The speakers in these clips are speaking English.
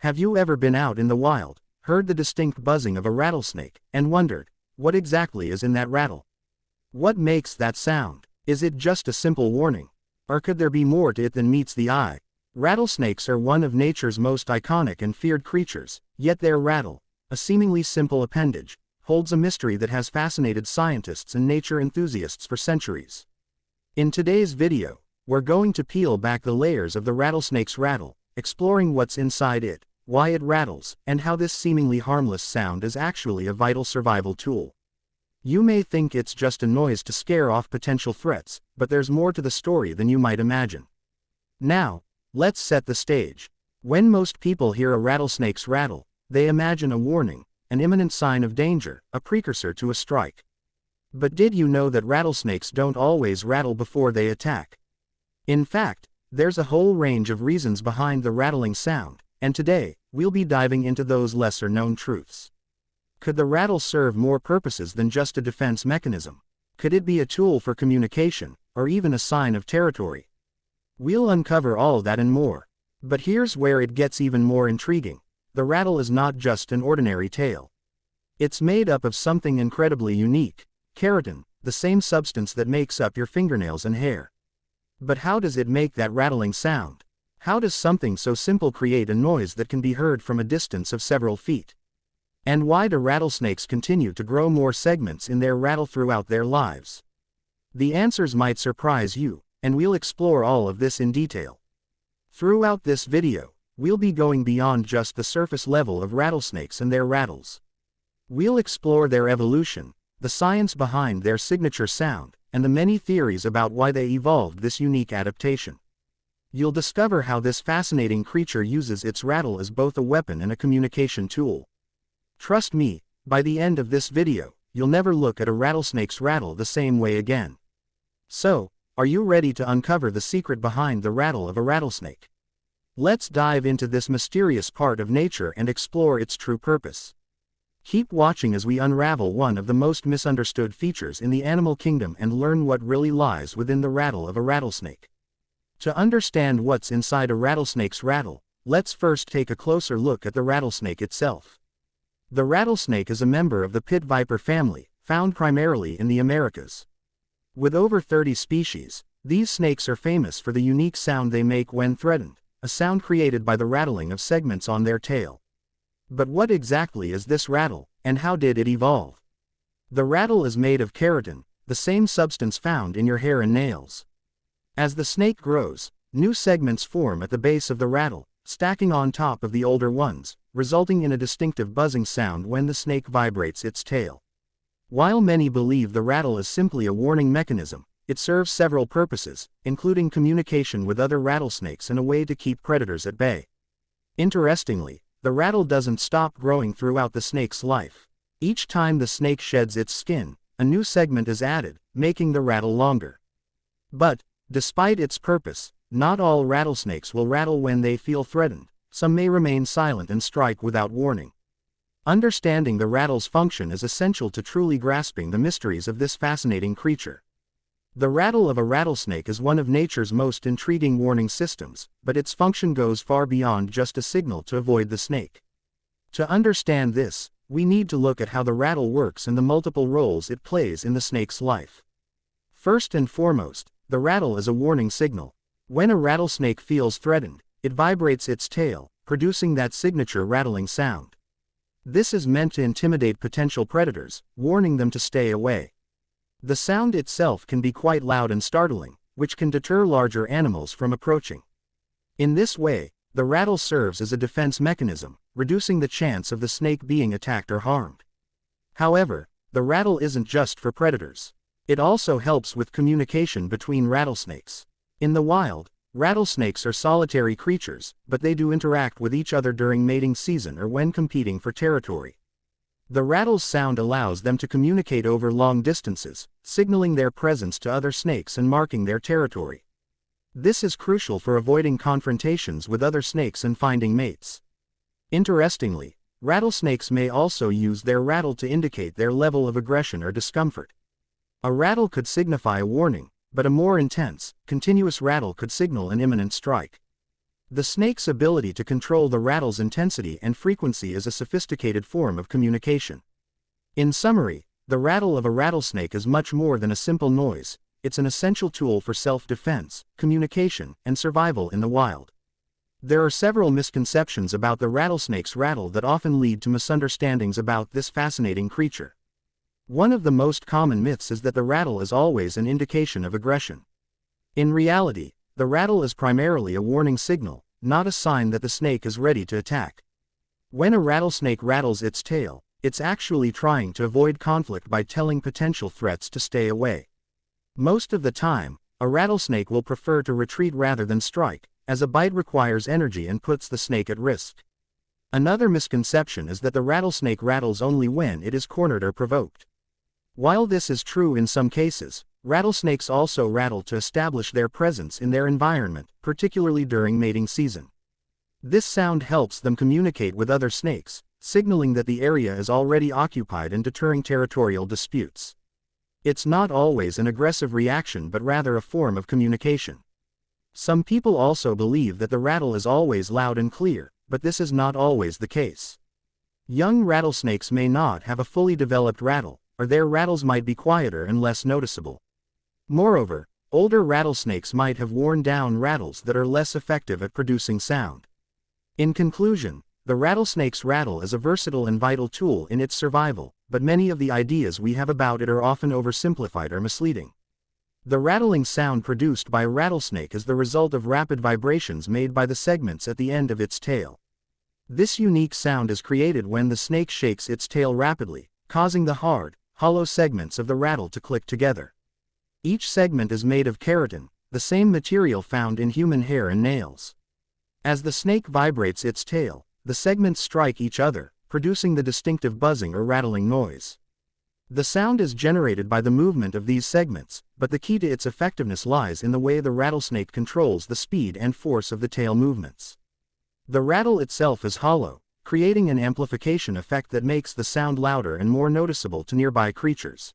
Have you ever been out in the wild, heard the distinct buzzing of a rattlesnake, and wondered, what exactly is in that rattle? What makes that sound? Is it just a simple warning? Or could there be more to it than meets the eye? Rattlesnakes are one of nature's most iconic and feared creatures, yet their rattle, a seemingly simple appendage, holds a mystery that has fascinated scientists and nature enthusiasts for centuries. In today's video, we're going to peel back the layers of the rattlesnake's rattle, exploring what's inside it, why it rattles, and how this seemingly harmless sound is actually a vital survival tool. You may think it's just a noise to scare off potential threats, but there's more to the story than you might imagine. Now, let's set the stage. When most people hear a rattlesnake's rattle, they imagine a warning, an imminent sign of danger, a precursor to a strike. But did you know that rattlesnakes don't always rattle before they attack? In fact, there's a whole range of reasons behind the rattling sound, and today, we'll be diving into those lesser-known truths. Could the rattle serve more purposes than just a defense mechanism? Could it be a tool for communication, or even a sign of territory? We'll uncover all that and more. But here's where it gets even more intriguing. The rattle is not just an ordinary tale. It's made up of something incredibly unique: keratin, the same substance that makes up your fingernails and hair. But how does it make that rattling sound? How does something so simple create a noise that can be heard from a distance of several feet? And why do rattlesnakes continue to grow more segments in their rattle throughout their lives? The answers might surprise you, and we'll explore all of this in detail. Throughout this video, we'll be going beyond just the surface level of rattlesnakes and their rattles. We'll explore their evolution, the science behind their signature sound, and the many theories about why they evolved this unique adaptation. You'll discover how this fascinating creature uses its rattle as both a weapon and a communication tool. Trust me, by the end of this video, you'll never look at a rattlesnake's rattle the same way again. So, are you ready to uncover the secret behind the rattle of a rattlesnake? Let's dive into this mysterious part of nature and explore its true purpose. Keep watching as we unravel one of the most misunderstood features in the animal kingdom and learn what really lies within the rattle of a rattlesnake. To understand what's inside a rattlesnake's rattle, let's first take a closer look at the rattlesnake itself. The rattlesnake is a member of the pit viper family, found primarily in the Americas. With over 30 species, these snakes are famous for the unique sound they make when threatened, a sound created by the rattling of segments on their tail. But what exactly is this rattle, and how did it evolve? The rattle is made of keratin, the same substance found in your hair and nails. As the snake grows, new segments form at the base of the rattle, stacking on top of the older ones, resulting in a distinctive buzzing sound when the snake vibrates its tail. While many believe the rattle is simply a warning mechanism, it serves several purposes, including communication with other rattlesnakes and a way to keep predators at bay. Interestingly, the rattle doesn't stop growing throughout the snake's life. Each time the snake sheds its skin, a new segment is added, making the rattle longer. But, despite its purpose, not all rattlesnakes will rattle when they feel threatened. Some may remain silent and strike without warning. Understanding the rattle's function is essential to truly grasping the mysteries of this fascinating creature. The rattle of a rattlesnake is one of nature's most intriguing warning systems, but its function goes far beyond just a signal to avoid the snake. To understand this, we need to look at how the rattle works and the multiple roles it plays in the snake's life. First and foremost, the rattle is a warning signal. When a rattlesnake feels threatened, it vibrates its tail, producing that signature rattling sound. This is meant to intimidate potential predators, warning them to stay away. The sound itself can be quite loud and startling, which can deter larger animals from approaching. In this way, the rattle serves as a defense mechanism, reducing the chance of the snake being attacked or harmed. However, the rattle isn't just for predators. It also helps with communication between rattlesnakes. In the wild, rattlesnakes are solitary creatures, but they do interact with each other during mating season or when competing for territory. The rattle's sound allows them to communicate over long distances, signaling their presence to other snakes and marking their territory. This is crucial for avoiding confrontations with other snakes and finding mates. Interestingly, rattlesnakes may also use their rattle to indicate their level of aggression or discomfort. A rattle could signify a warning, but a more intense, continuous rattle could signal an imminent strike. The snake's ability to control the rattle's intensity and frequency is a sophisticated form of communication. In summary, the rattle of a rattlesnake is much more than a simple noise. It's an essential tool for self-defense, communication, and survival in the wild. There are several misconceptions about the rattlesnake's rattle that often lead to misunderstandings about this fascinating creature. One of the most common myths is that the rattle is always an indication of aggression. In reality, the rattle is primarily a warning signal, not a sign that the snake is ready to attack. When a rattlesnake rattles its tail, it's actually trying to avoid conflict by telling potential threats to stay away. Most of the time, a rattlesnake will prefer to retreat rather than strike, as a bite requires energy and puts the snake at risk. Another misconception is that the rattlesnake rattles only when it is cornered or provoked. While this is true in some cases, rattlesnakes also rattle to establish their presence in their environment, particularly during mating season. This sound helps them communicate with other snakes, signaling that the area is already occupied and deterring territorial disputes. It's not always an aggressive reaction but rather a form of communication. Some people also believe that the rattle is always loud and clear, but this is not always the case. Young rattlesnakes may not have a fully developed rattle, or their rattles might be quieter and less noticeable. Moreover, older rattlesnakes might have worn down rattles that are less effective at producing sound. In conclusion, the rattlesnake's rattle is a versatile and vital tool in its survival, but many of the ideas we have about it are often oversimplified or misleading. The rattling sound produced by a rattlesnake is the result of rapid vibrations made by the segments at the end of its tail. This unique sound is created when the snake shakes its tail rapidly, causing the hard, hollow segments of the rattle to click together. Each segment is made of keratin, the same material found in human hair and nails. As the snake vibrates its tail, the segments strike each other, producing the distinctive buzzing or rattling noise. The sound is generated by the movement of these segments, but the key to its effectiveness lies in the way the rattlesnake controls the speed and force of the tail movements. The rattle itself is hollow, creating an amplification effect that makes the sound louder and more noticeable to nearby creatures.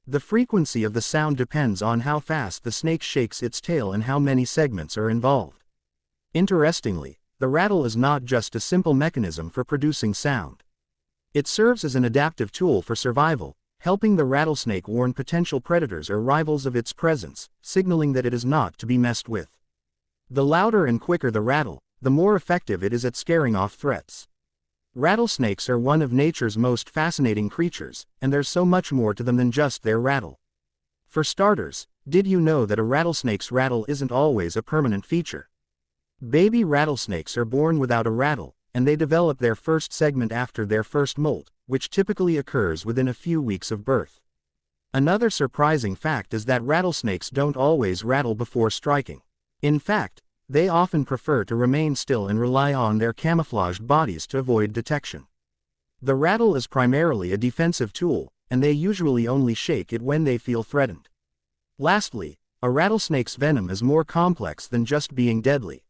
The frequency of the sound depends on how fast the snake shakes its tail and how many segments are involved. Interestingly, the rattle is not just a simple mechanism for producing sound. It serves as an adaptive tool for survival, helping the rattlesnake warn potential predators or rivals of its presence, signaling that it is not to be messed with. The louder and quicker the rattle, the more effective it is at scaring off threats. Rattlesnakes are one of nature's most fascinating creatures, and there's so much more to them than just their rattle. For starters, did you know that a rattlesnake's rattle isn't always a permanent feature? Baby rattlesnakes are born without a rattle, and they develop their first segment after their first molt, which typically occurs within a few weeks of birth. Another surprising fact is that rattlesnakes don't always rattle before striking. In fact, they often prefer to remain still and rely on their camouflaged bodies to avoid detection. The rattle is primarily a defensive tool, and they usually only shake it when they feel threatened. Lastly, a rattlesnake's venom is more complex than just being deadly.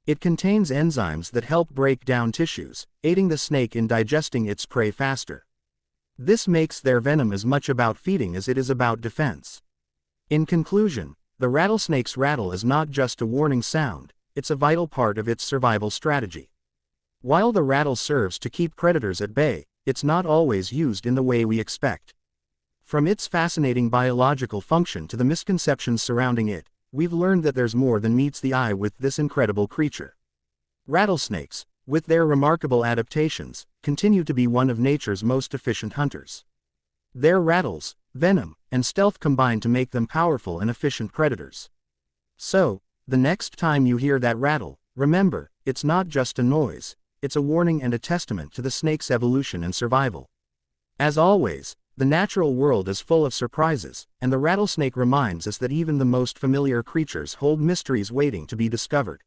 It contains enzymes that help break down tissues, aiding the snake in digesting its prey faster. This makes their venom as much about feeding as it is about defense. In conclusion, the rattlesnake's rattle is not just a warning sound, it's a vital part of its survival strategy. While the rattle serves to keep predators at bay, it's not always used in the way we expect. From its fascinating biological function to the misconceptions surrounding it, we've learned that there's more than meets the eye with this incredible creature. Rattlesnakes, with their remarkable adaptations, continue to be one of nature's most efficient hunters. Their rattles, venom, and stealth combine to make them powerful and efficient predators. So, the next time you hear that rattle, remember, it's not just a noise, it's a warning and a testament to the snake's evolution and survival. As always, the natural world is full of surprises, and the rattlesnake reminds us that even the most familiar creatures hold mysteries waiting to be discovered.